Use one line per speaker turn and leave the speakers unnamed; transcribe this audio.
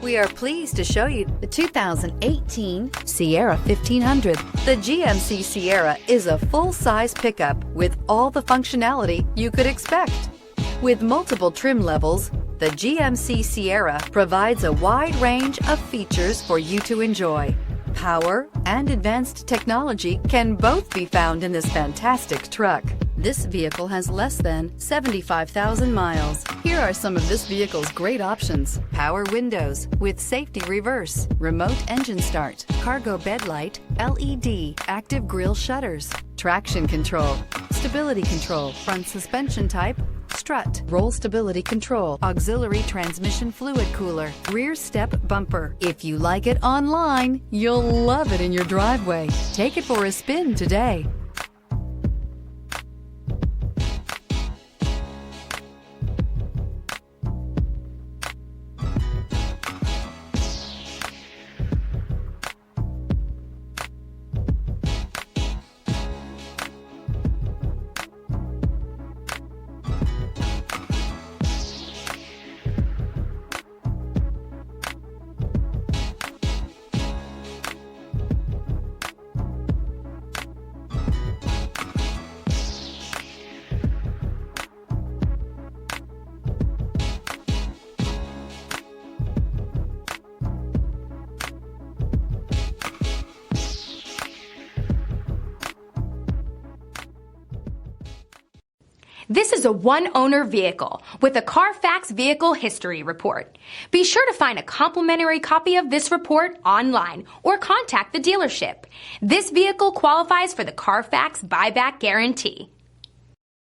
We are pleased to show you the 2018 Sierra 1500. The GMC Sierra is a full-size pickup with all the functionality you could expect. With multiple trim levels, the GMC Sierra provides a wide range of features for you to enjoy. Power and advanced technology can both be found in this fantastic truck. This vehicle has less than 75,000 miles. Here are some of this vehicle's great options: power windows with safety reverse, remote engine start, cargo bed light, LED, active grille shutters, traction control, stability control, front suspension type, strut, roll stability control, auxiliary transmission fluid cooler, rear step bumper. If you like it online, you'll love it in your driveway. Take it for a spin today.
This is a one-owner vehicle with a Carfax Vehicle History Report. Be sure to find a complimentary copy of this report online or contact the dealership. This vehicle qualifies for the Carfax Buyback Guarantee.